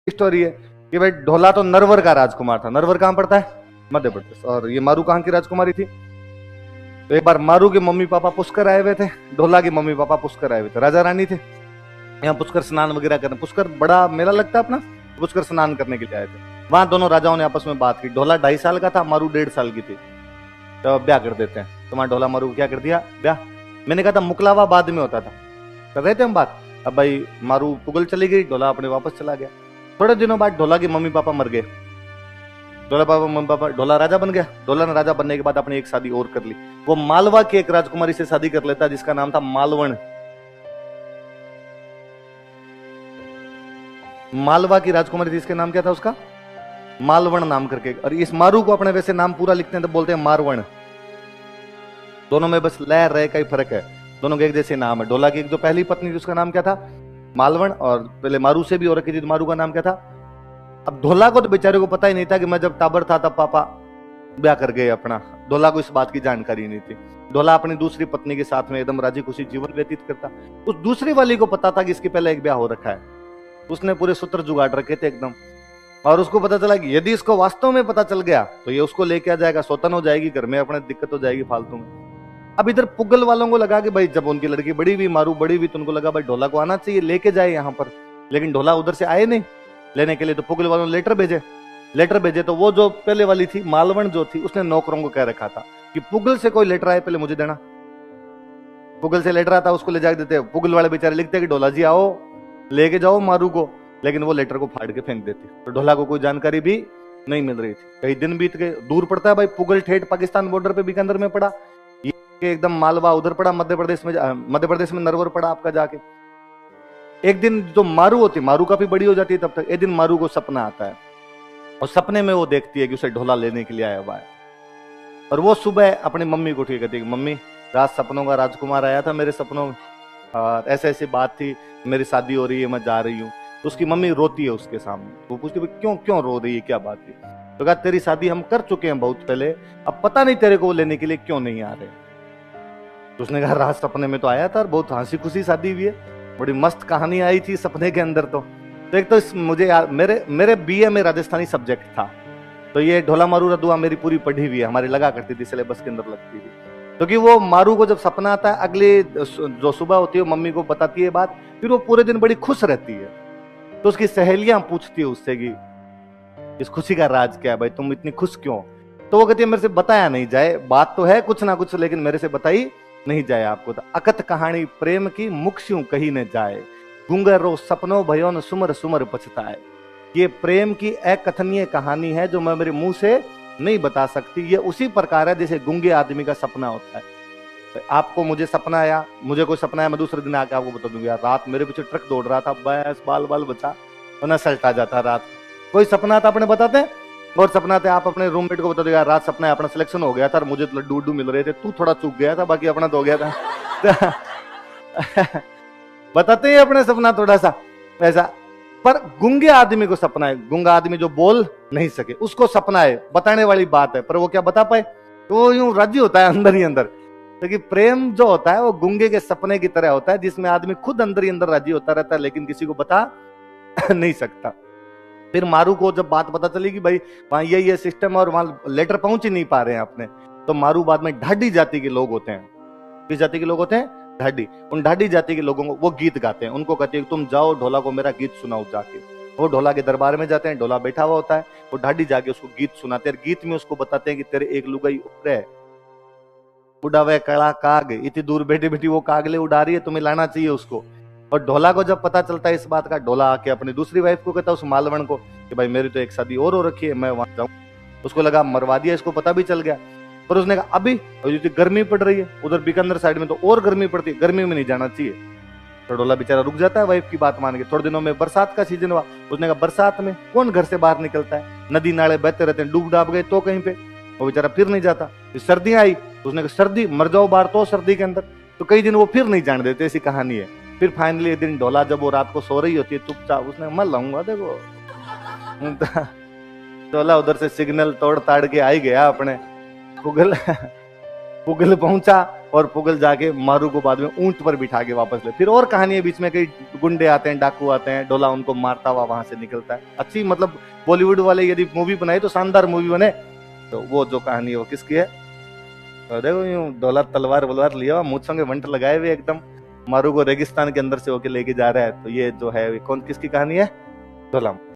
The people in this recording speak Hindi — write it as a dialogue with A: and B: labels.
A: स्टोरी है कि भाई ढोला तो नरवर का राजकुमार था। नरवर कहां पड़ता है? मध्य प्रदेश। और ये मारू कहां की राजकुमारी थी? तो एक बार मारू के मम्मी पापा पुष्कर आए हुए थे, ढोला के मम्मी पापा पुष्कर आए हुए थे, राजा रानी थे यहाँ पुष्कर स्नान वगैरह करने। पुष्कर बड़ा मेला लगता है अपना, पुष्कर स्नान करने के लिए आए थे। वहां दोनों राजाओं ने आपस में बात की। ढोला 2.5 साल का था, मारू 1.5 साल की थी। तो ब्याह कर देते हैं। तुम्हारा ढोला मारू क्या कर दिया? ब्याह। मैंने कहा था मुकलावा बाद में होता था, कर रहे थे हम बात। अब भाई मारू पुगल चली गई, ढोला अपने वापस चला गया। थोड़े दिनों बाद ढोला के मम्मी पापा मर गए। ढोला राजा बन गया। ढोला ने राजा बनने के बाद अपनी एक शादी और कर ली। वो मालवा की एक राजकुमारी से शादी कर लेता जिसका नाम था मालवण। मालवा की राजकुमारी थी, इसके नाम क्या था उसका? मालवण नाम करके। और इस मारू को अपने वैसे नाम पूरा लिखते हैं तो बोलते हैं मारवण। दोनों में बस लय रय का ही फर्क है, दोनों के एक जैसे नाम है। ढोला की एक जो पहली पत्नी थी उसका नाम क्या था? मालवण। और पहले मारू से भी और रखी थी, मारू का नाम क्या था? अब ढोला को तो बेचारे को पता ही नहीं था कि मैं जब टाबर था तब पापा ब्याह कर गए अपना। ढोला को इस बात की जानकारी नहीं थी। ढोला अपनी दूसरी पत्नी के साथ में एकदम राजी खुशी जीवन व्यतीत करता। उस दूसरी वाली को पता था कि इसके पहले एक ब्याह हो रखा है। उसने पूरे सूत्र जुगाड़ रखे थे एकदम। और उसको पता चला कि यदि इसको वास्तव में पता चल गया तो ये उसको लेके आ जाएगा, सौतन हो जाएगी, घर में अपने दिक्कत हो जाएगी फालतू में। अब इधर पुगल वालों को लगा कि भाई जब उनकी लड़की बड़ी हुई, मारू बड़ी हुई, तो उनको लगा भाई ढोला को आना चाहिए, लेके जाए यहाँ पर। लेकिन ढोला उधर से आए नहीं लेने के लिए। तो पुगल वालों ने लेटर भेजे। तो वो जो पहले वाली थी मालवण जो थी, उसने नौकरों को कह रखा था कि पुगल से कोई लेटर आए पहले मुझे देना। पुगल से लेटर आता उसको ले जाके देते। पुगल वाले बेचारे लिखते कि ढोला जी आओ लेके जाओ मारू को, लेकिन वो लेटर को फाड़ के फेंक देती। तो ढोला को कोई जानकारी भी नहीं मिल रही थी। कई दिन बीत गए, दूर पड़ता है भाई पुगल, ठेठ पाकिस्तान बॉर्डर पे बीकानेर में पड़ा, ये एकदम मालवा उधर पड़ा, मध्य प्रदेश में नरवर पड़ा आपका जाके। एक दिन जो मारू होती, मारू काफी बड़ी हो जाती है तब तक, एक दिन मारू को सपना आता है और सपने में वो देखती है कि उसे ढोला लेने के लिए आया हुआ है। और वो सुबह अपनी मम्मी को ठीक कहती है कि मम्मी रात सपनों का राजकुमार आया था मेरे सपनों में, ऐसे ऐसी बात थी, मेरी शादी हो रही है, मैं जा रही हूँ। तो उसकी मम्मी रोती है उसके सामने। वो पूछती है क्यों क्यों रो रही है, क्या बात है? तो कहा तेरी शादी हम कर चुके हैं बहुत पहले, अब पता नहीं तेरे को लेने के लिए क्यों नहीं आ रहे। तो उसने कहा रात सपने में तो आया था और बहुत हंसी खुशी शादी हुई है, बड़ी मस्त कहानी आई थी सपने के अंदर। तो एक तो मुझे मेरे बीए में राजस्थानी सब्जेक्ट था, तो ये ढोला मारू रदुआ मेरी पूरी पढ़ी हुई है, हमारी लगा करती थी, सिलेबस के अंदर लगती थी। क्योंकि वो मारू को जब सपना आता है, अगले जो सुबह होती है मम्मी को बताती है बात, फिर वो पूरे दिन बड़ी खुश रहती है। तो उसकी सहेलियां पूछती है उससे कि इस खुशी का राज क्या है भाई, तुम इतनी खुश क्यों? तो वो कहती है मेरे से बताया नहीं जाए, बात तो है कुछ ना कुछ, लेकिन मेरे से बताई नहीं जाए आपको। तो अकथ कहानी प्रेम की मुक्ष्यों कही न जाए, गुंगर रो सपनों भयो न सुमर सुमर पछताए। ये प्रेम की अकथनीय कहानी है जो मैं मेरे मुंह से नहीं बता सकती। ये उसी प्रकार है जैसे गूंगे आदमी का सपना होता है। आपको मुझे सपना आया, मुझे कोई सपना आया, मैं दूसरे दिन आके आपको बता दूंगा यार रात मेरे पीछे ट्रक दौड़ रहा था, बस बाल बाल बचा वरना सल्टा जाता रात। कोई सपना था अपने बताते हैं, और सपना थे आप अपने रूममेट को बता दो यार रात सपना है अपना सिलेक्शन हो गया था और मुझे तो लड्डू उड्डू मिल रहे थे, तू थोड़ा चूक गया था, बाकी अपना तो हो गया था। बताते हैं अपने सपना थोड़ा सा ऐसा। पर गूंगे आदमी को सपना है, गूंगा आदमी जो बोल नहीं सके उसको सपना है, बताने वाली बात है, पर वो क्या बता पाए? तो वो यूं राजी होता है अंदर ही अंदर। क्योंकि प्रेम जो होता है वो गूंगे के सपने की तरह होता है, जिसमें आदमी खुद अंदर ही अंदर राजी होता रहता है लेकिन किसी को बता नहीं सकता। फिर मारू को जब बात पता चली कि भाई वहां ये सिस्टम और वहां लेटर पहुंच ही नहीं पा रहे हैं अपने, तो मारू बाद में ढाडी जाति के लोग होते हैं। किस जाति के लोग होते हैं? ढाडी। उन ढाडी जाति के लोगों को वो गीत गाते हैं, उनको कहते हैं तुम जाओ ढोला को मेरा गीत सुनाओ जाके। वो ढोला के दरबार में जाते हैं, ढोला बैठा हुआ होता है, वो ढाडी जाके उसको गीत सुनाते हैं। गीत में उसको बताते हैं कि तेरे एक लुगाई उड़े उड़ावे कड़ा काग, इतनी दूर बैठी बैठी वो कागले उड़ा रही है, तुम्हें लाना चाहिए उसको। और ढोला को जब पता चलता है इस बात का, ढोला आके अपनी दूसरी वाइफ को कहता है उस मालवण को कि भाई मेरी तो एक शादी और हो रखी है, मैं वहां जाऊं। उसको लगा मरवा दिया, इसको पता भी चल गया। पर उसने कहा अभी गर्मी पड़ रही है, उधर बीकानेर साइड में तो और गर्मी पड़ती है, गर्मी में नहीं जाना चाहिए। तो ढोला बेचारा रुक जाता है वाइफ की बात मान के। थोड़े दिनों में बरसात का सीजन हुआ, उसने कहा बरसात में कौन घर से बाहर निकलता है, नदी नाले बहते रहते हैं, डूब डाब गए तो कहीं पे, वो बेचारा फिर नहीं जाता। सर्दियां आई, उसने कहा सर्दी मर जाओ बाहर तो सर्दी के अंदर, तो कई दिन वो फिर नहीं जाने देते, ऐसी कहानी है। फिर फाइनली एक दिन ढोला जब वो रात को सो रही होती है चुपचाप, उसने मैं लाऊंगा देखो। ढोला उधर से सिग्नल तोड़ ताड़ के आई गया अपने पुगल पहुंचा और पुगल जाके मारू को बाद में ऊंट पर बिठा के वापस ले। फिर और कहानी है बीच में, कई गुंडे आते हैं, डाकू आते हैं, ढोला उनको मारता हुआ वहां से निकलता है। अच्छी मतलब बॉलीवुड वाले यदि मूवी बनाई तो शानदार मूवी बने। तो वो जो कहानी है वो किसकी है? तो देखो यूं ढोला तलवार वलवार लिया हुआ, मूंछ के वंट लगाए हुए एकदम, मारू को रेगिस्तान के अंदर से होके लेके जा रहा है। तो ये जो है कौन किसकी कहानी है? ढोला।